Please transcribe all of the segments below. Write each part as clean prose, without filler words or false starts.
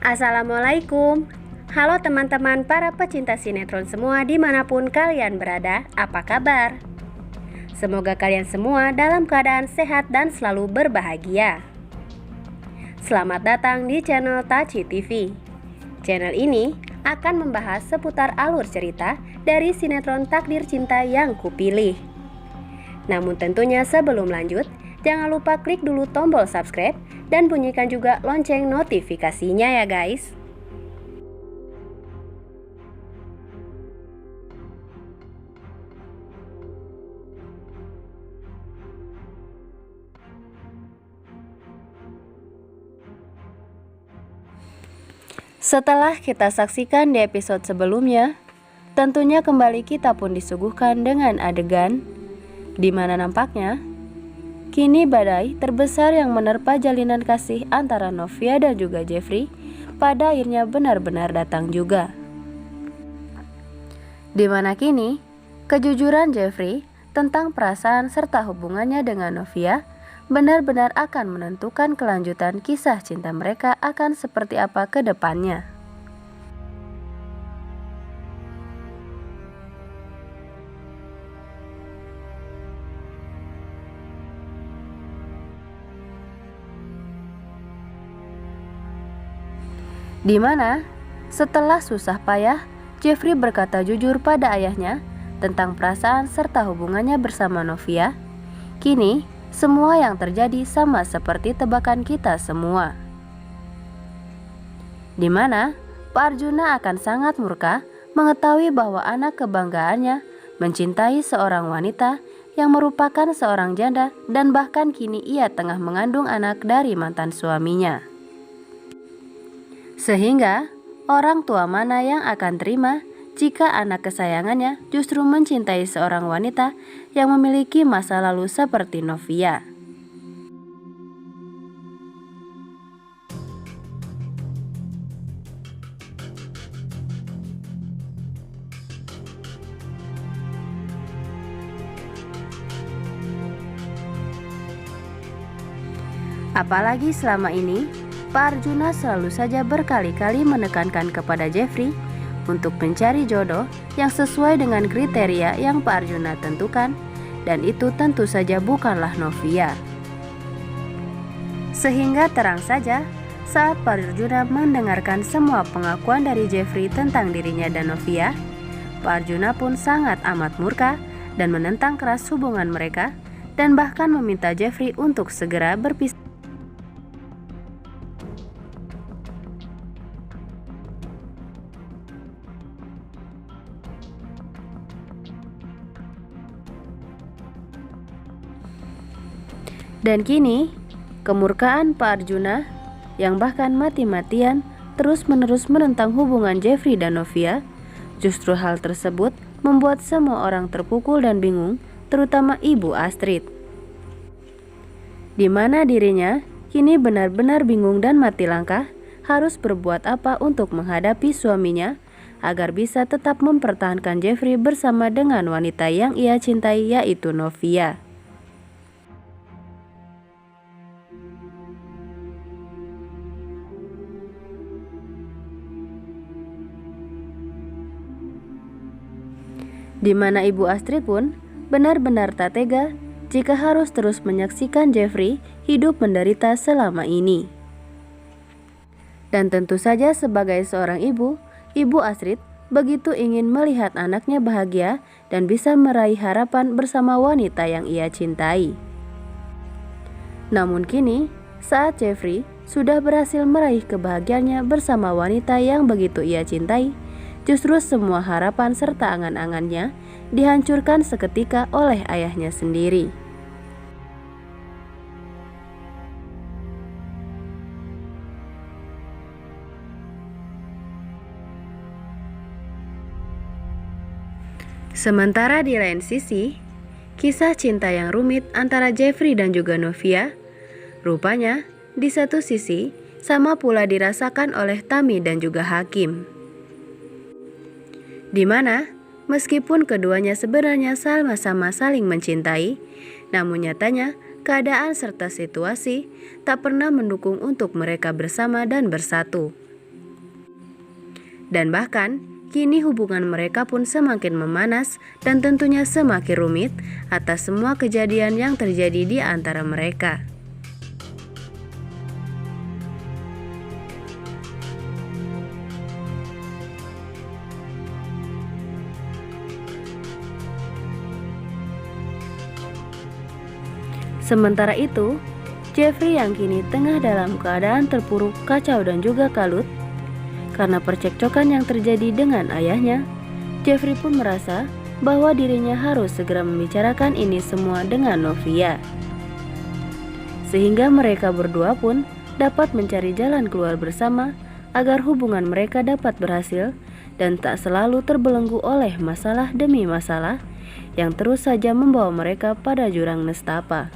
Assalamualaikum. Halo teman-teman para pecinta sinetron semua dimanapun kalian berada, apa kabar? Semoga kalian semua dalam keadaan sehat dan selalu berbahagia. Selamat datang di channel Taci TV. Channel ini akan membahas seputar alur cerita dari sinetron Takdir Cinta yang Kupilih. Namun tentunya sebelum lanjut, jangan lupa klik dulu tombol subscribe dan bunyikan juga lonceng notifikasinya ya guys. Setelah kita saksikan di episode sebelumnya, tentunya kembali kita pun disuguhkan dengan adegan di mana nampaknya kini badai terbesar yang menerpa jalinan kasih antara Novia dan juga Jeffrey pada akhirnya benar-benar datang juga. Di mana kini kejujuran Jeffrey tentang perasaan serta hubungannya dengan Novia benar-benar akan menentukan kelanjutan kisah cinta mereka akan seperti apa ke depannya. Di mana setelah susah payah, Jeffrey berkata jujur pada ayahnya tentang perasaan serta hubungannya bersama Novia. Kini, semua yang terjadi sama seperti tebakan kita semua. Di mana Pak Arjuna akan sangat murka mengetahui bahwa anak kebanggaannya mencintai seorang wanita yang merupakan seorang janda dan bahkan kini ia tengah mengandung anak dari mantan suaminya. Sehingga orang tua mana yang akan terima jika anak kesayangannya justru mencintai seorang wanita yang memiliki masa lalu seperti Novia. Apalagi selama ini Pak Arjuna selalu saja berkali-kali menekankan kepada Jeffrey untuk mencari jodoh yang sesuai dengan kriteria yang Pak Arjuna tentukan, dan itu tentu saja bukanlah Novia. Sehingga terang saja saat Pak Arjuna mendengarkan semua pengakuan dari Jeffrey tentang dirinya dan Novia, Pak Arjuna pun sangat amat murka dan menentang keras hubungan mereka dan bahkan meminta Jeffrey untuk segera berpisah. Dan kini, kemurkaan Pak Arjuna yang bahkan mati-matian terus-menerus menentang hubungan Jeffrey dan Novia, justru hal tersebut membuat semua orang terpukul dan bingung, terutama Ibu Astrid. Di mana dirinya kini benar-benar bingung dan mati langkah harus berbuat apa untuk menghadapi suaminya agar bisa tetap mempertahankan Jeffrey bersama dengan wanita yang ia cintai yaitu Novia. Di mana Ibu Astrid pun benar-benar tak tega jika harus terus menyaksikan Jeffrey hidup menderita selama ini. Dan tentu saja sebagai seorang ibu, Ibu Astrid begitu ingin melihat anaknya bahagia dan bisa meraih harapan bersama wanita yang ia cintai. Namun kini, saat Jeffrey sudah berhasil meraih kebahagiaannya bersama wanita yang begitu ia cintai, justru semua harapan serta angan-angannya dihancurkan seketika oleh ayahnya sendiri. Sementara di lain sisi, kisah cinta yang rumit antara Jeffrey dan juga Novia, rupanya di satu sisi sama pula dirasakan oleh Tami dan juga Hakim. Di mana meskipun keduanya sebenarnya sama-sama saling mencintai, namun nyatanya keadaan serta situasi tak pernah mendukung untuk mereka bersama dan bersatu. Dan bahkan kini hubungan mereka pun semakin memanas dan tentunya semakin rumit atas semua kejadian yang terjadi di antara mereka. Sementara itu, Jeffrey yang kini tengah dalam keadaan terpuruk, kacau dan juga kalut karena percekcokan yang terjadi dengan ayahnya. Jeffrey pun merasa bahwa dirinya harus segera membicarakan ini semua dengan Novia, sehingga mereka berdua pun dapat mencari jalan keluar bersama agar hubungan mereka dapat berhasil dan tak selalu terbelenggu oleh masalah demi masalah yang terus saja membawa mereka pada jurang nestapa.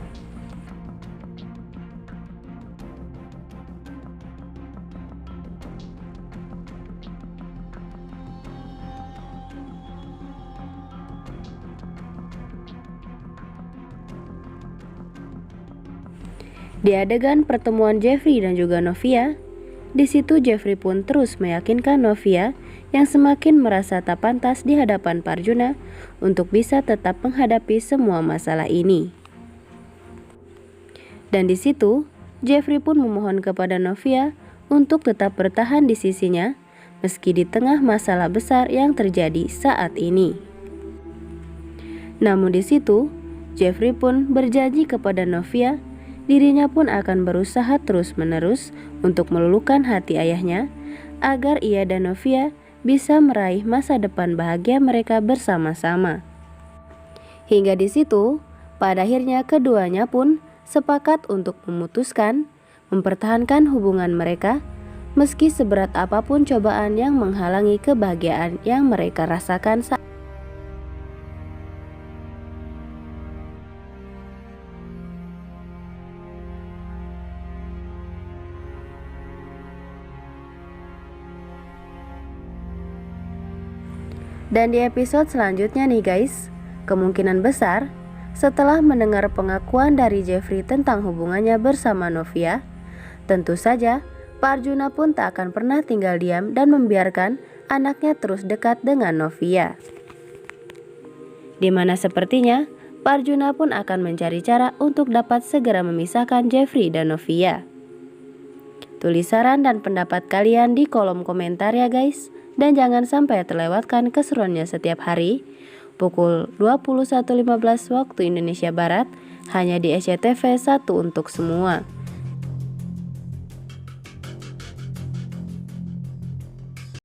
Di adegan pertemuan Jeffrey dan juga Novia, di situ Jeffrey pun terus meyakinkan Novia yang semakin merasa tak pantas di hadapan Pak Arjuna untuk bisa tetap menghadapi semua masalah ini. Dan di situ Jeffrey pun memohon kepada Novia untuk tetap bertahan di sisinya meski di tengah masalah besar yang terjadi saat ini. Namun di situ Jeffrey pun berjanji kepada Novia dirinya pun akan berusaha terus-menerus untuk meluluhkan hati ayahnya agar ia dan Novia bisa meraih masa depan bahagia mereka bersama-sama. Hingga di situ, pada akhirnya keduanya pun sepakat untuk memutuskan mempertahankan hubungan mereka meski seberat apapun cobaan yang menghalangi kebahagiaan yang mereka rasakan saat Dan di episode selanjutnya nih guys, kemungkinan besar setelah mendengar pengakuan dari Jeffrey tentang hubungannya bersama Novia, tentu saja Pak Arjuna pun tak akan pernah tinggal diam dan membiarkan anaknya terus dekat dengan Novia. Dimana sepertinya Pak Arjuna pun akan mencari cara untuk dapat segera memisahkan Jeffrey dan Novia. Tulis saran dan pendapat kalian di kolom komentar ya guys. Dan jangan sampai terlewatkan keseruannya setiap hari pukul 21.15 waktu Indonesia Barat hanya di SCTV 1 untuk semua.